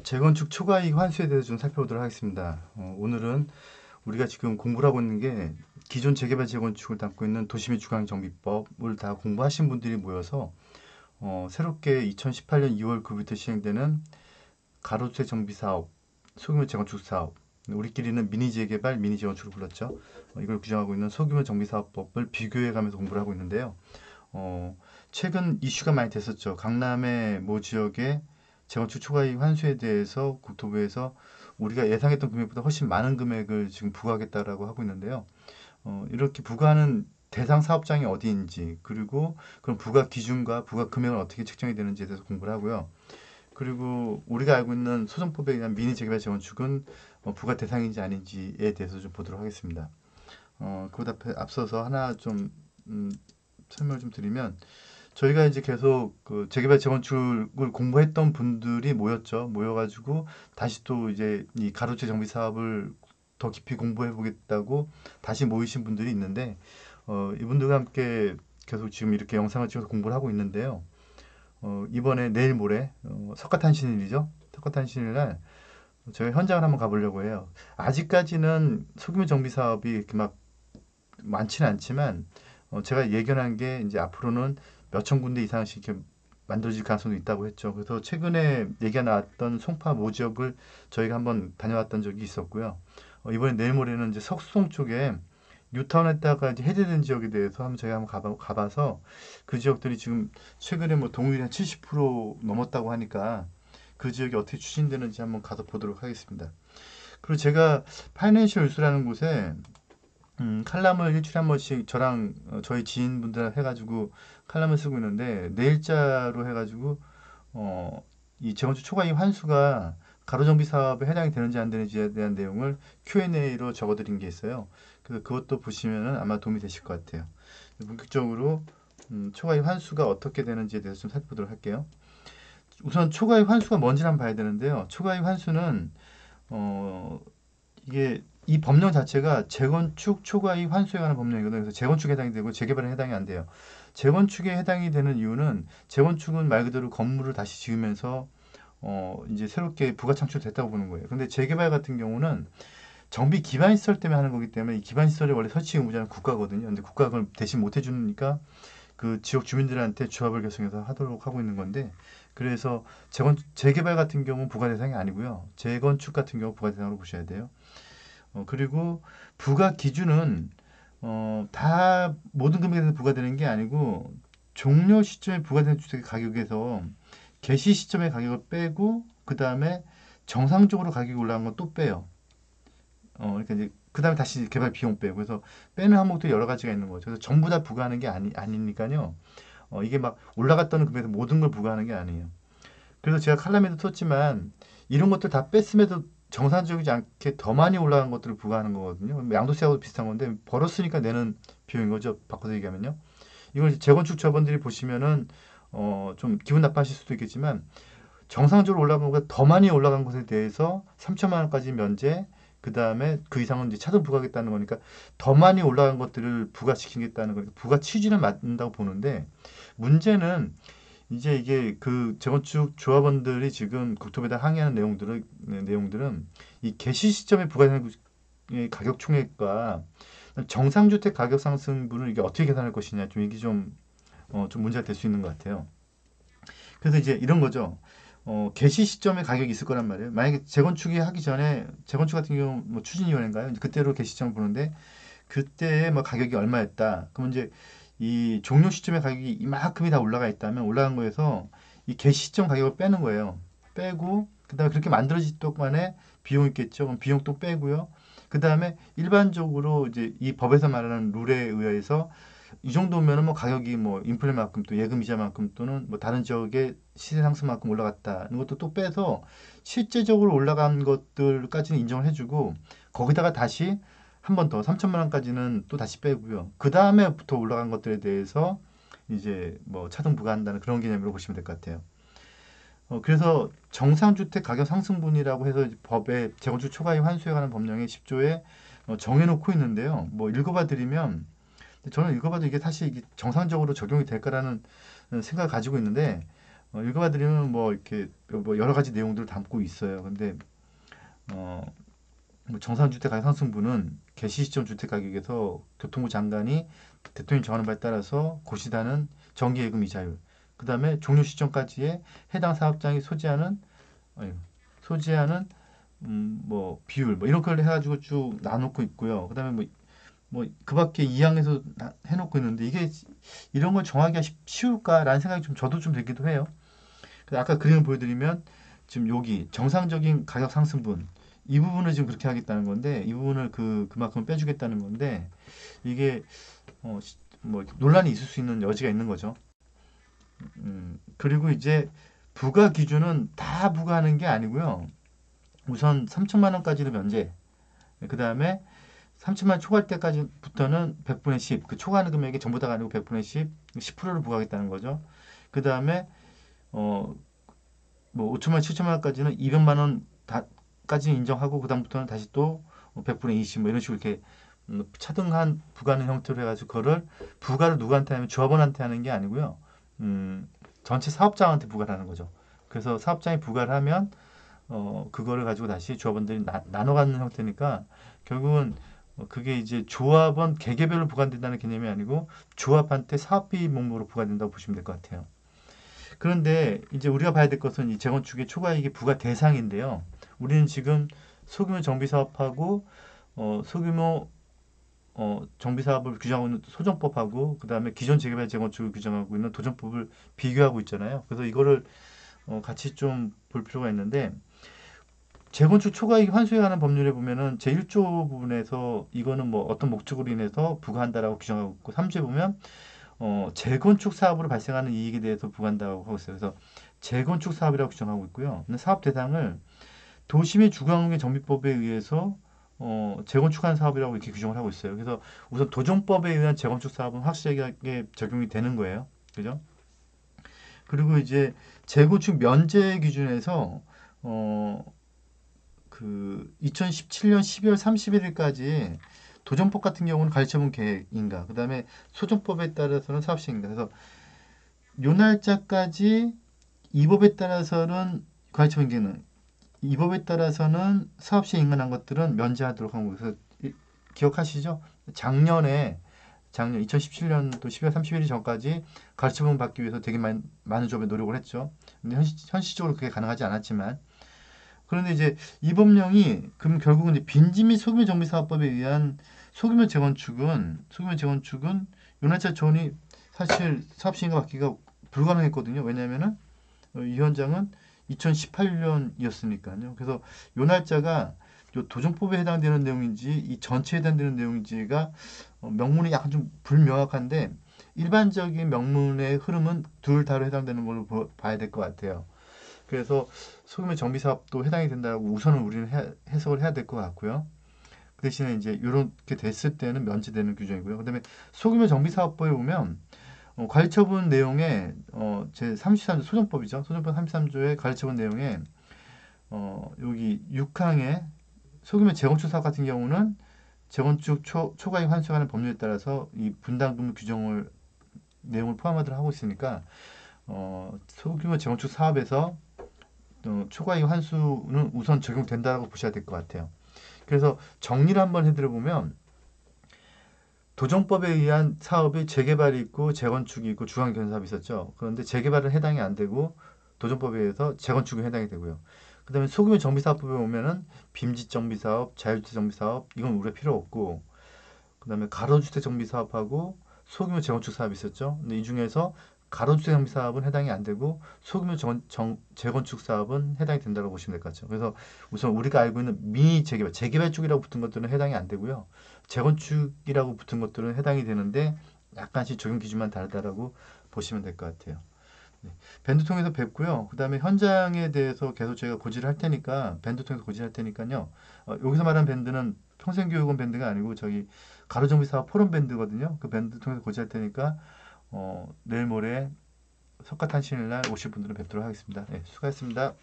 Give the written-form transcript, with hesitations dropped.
재건축 초과이익 환수에 대해서 좀 살펴보도록 하겠습니다. 오늘은 우리가 지금 공부를 하고 있는 게 기존 재개발 재건축을 담고 있는 도시및 주거정비법을 다 공부하신 분들이 모여서 새롭게 2018년 2월 그부터 시행되는 가로주택 정비 사업, 소규모 재건축 사업, 우리끼리는 미니 재개발, 미니 재건축을 불렀죠. 이걸 규정하고 있는 소규모 정비 사업법을 비교해가면서 공부를 하고 있는데요. 최근 이슈가 많이 됐었죠. 강남의 모 지역의 재건축 초과이익 환수에 대해서 국토부에서 우리가 예상했던 금액보다 훨씬 많은 금액을 지금 부과하겠다라고 하고 있는데요. 이렇게 부과하는 대상 사업장이 어디인지, 그리고 그런 부과 기준과 부과 금액은 어떻게 측정이 되는지에 대해서 공부를 하고요. 그리고 우리가 알고 있는 소정법에 의한 미니 재개발 재건축은 부과 대상인지 아닌지에 대해서 좀 보도록 하겠습니다. 그보다 앞서서 하나 좀 설명을 좀 드리면, 저희가 이제 계속 그 재개발 재건축을 공부했던 분들이 모였죠. 모여가지고 다시 또 이제 이 가로채 정비 사업을 더 깊이 공부해 보겠다고 다시 모이신 분들이 있는데, 이분들과 함께 계속 지금 이렇게 영상을 찍어서 공부를 하고 있는데요. 이번에 내일 모레 석가탄신일이죠. 석가탄신일 날 저희가 현장을 한번 가보려고 해요. 아직까지는 소규모 정비 사업이 이렇게 막 많지는 않지만, 제가 예견한 게 이제 앞으로는 몇천 군데 이상씩 이렇게 만들어질 가능성도 있다고 했죠. 그래서 최근에 얘기가 나왔던 송파 모 지역을 저희가 한번 다녀왔던 적이 있었고요. 이번에 내일 모레는 이제 석송 쪽에 뉴타운에다가 이제 해제된 지역에 대해서 한번 저희가 한번 가봐서 그 지역들이 지금 최근에 뭐 동률이 한 70% 넘었다고 하니까 그 지역이 어떻게 추진되는지 한번 가서 보도록 하겠습니다. 그리고 제가 파이낸셜 뉴스라는 곳에 칼럼을 일주일에 한 번씩 저랑 저희 지인분들 해가지고 칼럼을 쓰고 있는데, 내일자로 해가지고 이 재건축 초과이익 환수가 가로정비 사업에 해당이 되는지 안 되는지에 대한 내용을 Q&A로 적어드린 게 있어요. 그래서 그것도 보시면은 아마 도움이 되실 것 같아요. 본격적으로 초과이익 환수가 어떻게 되는지에 대해서 좀 살펴보도록 할게요. 우선 초과이익 환수가 뭔지 한번 봐야 되는데요. 초과이익 환수는 이게 이 법령 자체가 재건축 초과이익 환수에 관한 법령이거든요. 그래서 재건축에 해당이 되고 재개발에 해당이 안 돼요. 재건축에 해당이 되는 이유는, 재건축은 말 그대로 건물을 다시 지으면서 이제 새롭게 부가 창출됐다고 보는 거예요. 근데 재개발 같은 경우는 정비 기반 시설 때문에 하는 거기 때문에, 이 기반 시설이 원래 설치 의무자는 국가거든요. 근데 국가가 그걸 대신 못 해주니까 그 지역 주민들한테 조합을 결성해서 하도록 하고 있는 건데, 그래서 재개발 같은 경우는 부가 대상이 아니고요. 재건축 같은 경우 부가 대상으로 보셔야 돼요. 그리고 부가 기준은 다 모든 금액에 대해서 부과되는 게 아니고, 종료 시점에 부과되는 주택의 가격에서 개시 시점의 가격을 빼고 그 다음에 정상적으로 가격이 올라간 건 또 빼요. 그러니까 이제 그 다음에 다시 개발 비용 빼고, 그래서 빼는 항목도 여러 가지가 있는 거죠. 그래서 전부 다 부과하는 게 아니니까요. 이게 막 올라갔다는 금액에서 모든 걸 부과하는 게 아니에요. 그래서 제가 칼럼에도 썼지만, 이런 것들 다 뺐음에도 정상적이지 않게 더 많이 올라간 것들을 부과하는 거거든요. 양도세하고도 비슷한 건데, 벌었으니까 내는 비용인 거죠. 바꿔서 얘기하면요. 이걸 이제 재건축 조합원들이 보시면은 좀 기분 나빠하실 수도 있겠지만, 정상적으로 올라간 것보다 더 많이 올라간 것에 대해서 3천만 원까지 면제, 그 다음에 그 이상은 이제 차등 부과하겠다는 거니까 더 많이 올라간 것들을 부과시키겠다는 거니까 부과 취지는 맞는다고 보는데, 문제는 이제 이게 그 재건축 조합원들이 지금 국토부에다 항의하는 내용들은 이 개시 시점에 부과되는 가격 총액과 정상주택 가격 상승분을 이게 어떻게 계산할 것이냐, 좀 이게 좀 문제가 될 수 있는 것 같아요. 그래서 이제 이런 거죠. 개시 시점에 가격이 있을 거란 말이에요. 만약에 재건축이 하기 전에, 재건축 같은 경우 뭐 추진위원회인가요? 이제 그때로 개시 시점을 보는데, 그때 뭐 가격이 얼마였다. 그러면 이제 이 종료 시점의 가격이 이만큼이 다 올라가 있다면, 올라간 거에서 이 개시 시점 가격을 빼는 거예요. 빼고 그다음에 그렇게 만들어질 동안에 비용 있겠죠. 그럼 비용 또 빼고요. 그다음에 일반적으로 이제 이 법에서 말하는 룰에 의해서 이 정도면은 뭐 가격이 뭐 인플레만큼, 또 예금 이자만큼, 또는 뭐 다른 지역의 시세 상승만큼 올라갔다는 것도 또 빼서 실제적으로 올라간 것들까지는 인정을 해주고, 거기다가 다시 한 번 더 3천만 원까지는 또 다시 빼고요. 그 다음에부터 올라간 것들에 대해서 이제 뭐 차등 부과한다는 그런 개념으로 보시면 될 것 같아요. 그래서 정상주택 가격 상승분이라고 해서 법에 재건축 초과이익 환수에 관한 법령의 10조에 정해놓고 있는데요. 뭐 읽어봐 드리면, 저는 읽어봐도 이게 사실 이게 정상적으로 적용이 될까라는 생각을 가지고 있는데, 읽어봐드리면 뭐 이렇게 뭐 여러 가지 내용들을 담고 있어요. 근데 어, 뭐 정상주택 가격 상승분은 개시 시점 주택 가격에서 교통부 장관이 대통령이 정하는 바에 따라서 고시다는 정기예금 이자율, 그 다음에 종료 시점까지의 해당 사업장이 아니, 소지하는 뭐 비율 뭐 이런 걸 해가지고 쭉 나놓고 있고요. 그 다음에 뭐 그밖에 이항에서 해놓고 있는데 이게 이런 걸 정하기가 쉬울까라는 생각이 좀 저도 좀 들기도 해요. 그래서 아까 그림을 보여드리면 지금 여기 정상적인 가격 상승분 이 부분을 지금 그렇게 하겠다는 건데 이 부분을 그만큼 빼주겠다는 건데 이게 뭐 논란이 있을 수 있는 여지가 있는 거죠. 그리고 이제 부과 기준은 다 부과하는 게 아니고요. 우선 3천만 원까지는 면제. 그 다음에 3천만 원 초과할 때까지부터는 100분의 10. 그 초과하는 금액이 전부 다가 아니고 100분의 10, 10%를 부과하겠다는 거죠. 그 다음에 어, 뭐 5천만 원, 7천만 원까지는 200만 원까지 인정하고 그 다음부터는 다시 또 100분의 20 뭐 이런 식으로 이렇게 차등한 부과하는 형태로 해가지고 그거를 부과를 누구한테 하면 조합원한테 하는 게 아니고요. 전체 사업장한테 부과를 하는 거죠. 그래서 사업장이 부과를 하면 그거를 가지고 다시 조합원들이 나눠 갖는 형태니까 결국은 그게 이제 조합원 개개별로 부과된다는 개념이 아니고 조합한테 사업비 목록으로 부과된다고 보시면 될 것 같아요. 그런데 이제 우리가 봐야 될 것은 이 재건축의 초과이익이 부과 대상인데요. 우리는 지금 소규모 정비 사업하고 소규모 정비 사업을 규정하고 있는 소정법하고 그다음에 기존 재개발 재건축을 규정하고 있는 도정법을 비교하고 있잖아요. 그래서 이거를 같이 좀 볼 필요가 있는데 재건축 초과이익 환수에 관한 법률에 보면은 제1조 부분에서 이거는 뭐 어떤 목적으로 인해서 부과한다라고 규정하고 있고 3조에 보면 재건축 사업으로 발생하는 이익에 대해서 부과한다고 하고 있어요. 그래서 재건축 사업이라고 규정하고 있고요. 근데 사업 대상을 도시 및 주거환경 정비법에 의해서 재건축한 사업이라고 이렇게 규정을 하고 있어요. 그래서 우선 도정법에 의한 재건축 사업은 확실하게 적용이 되는 거예요. 그죠? 그리고 이제 재건축 면제 기준에서 그 2017년 12월 31일까지 도정법 같은 경우는 가처분 계획인가, 그 다음에 소정법에 따라서는 사업 시행인가. 그래서 요 날짜까지 이 법에 따라서는 가처분 계획은, 이 법에 따라서는 사업 시행인가한 것들은 면제하도록 한 거예요. 그래서 기억하시죠? 작년 2017년도 12월 31일 전까지 가처분 받기 위해서 되게 많은 조합에 노력을 했죠. 근데 현실적으로 그게 가능하지 않았지만 그런데 이제 이 법령이 그럼 결국은 이제 빈지 및 소규모 정비 사업법에 의한 소규모 재건축은 윤활차 전이 사실 사업 시행과 받기가 불가능했거든요. 왜냐하면은 이 현장은 2018년이었으니까요. 그래서 요 날짜가 요 도정법에 해당되는 내용인지 이 전체에 해당되는 내용인지가 명문이 약간 좀 불명확한데 일반적인 명문의 흐름은 둘 다로 해당되는 걸로 봐야 될 것 같아요. 그래서 소규모 정비 사업도 해당이 된다고 우선은 우리는 해석을 해야 될 것 같고요. 그 대신에 이제 이렇게 됐을 때는 면제되는 규정이고요. 그다음에 소규모 정비 사업법에 보면 관리처분 내용에 제 33조 소정법이죠. 소정법 33조의 관리처분 내용에 여기 6항에 소규모 재건축 사업 같은 경우는 재건축 초과이익 환수하는 법률에 따라서 이 분담금 규정을 내용을 포함하도록 하고 있으니까 소규모 재건축 사업에서 초과이익 환수는 우선 적용된다고 보셔야 될 것 같아요. 그래서 정리를 한번 해드려 보면 도정법에 의한 사업이 재개발이 있고 재건축이 있고 주거환경 사업이 있었죠. 그런데 재개발은 해당이 안 되고 도정법에 의해서 재건축이 해당이 되고요. 그 다음에 소규모 정비사업법에 보면은 빈집 정비사업, 자율주택 정비사업 이건 우리가 필요 없고 그 다음에 가로주택 정비사업하고 소규모 재건축 사업이 있었죠. 근데 이 중에서 가로주택 정비 사업은 해당이 안 되고 소규모 재건축 사업은 해당이 된다고 보시면 될 것 같죠. 그래서 우선 우리가 알고 있는 미니 재개발 쪽이라고 붙은 것들은 해당이 안 되고요. 재건축이라고 붙은 것들은 해당이 되는데 약간씩 적용 기준만 다르다라고 보시면 될 것 같아요. 네. 밴드 통해서 뵙고요. 그 다음에 현장에 대해서 계속 저희가 고지를 할 테니까 밴드 통해서 고지할 테니까요. 여기서 말하는 밴드는 평생교육원 밴드가 아니고 저기 가로정비사업 포럼 밴드거든요. 그 밴드 통해서 고지할 테니까 내일 모레 석가탄신일 날 오실 분들은 뵙도록 하겠습니다. 네, 수고하셨습니다.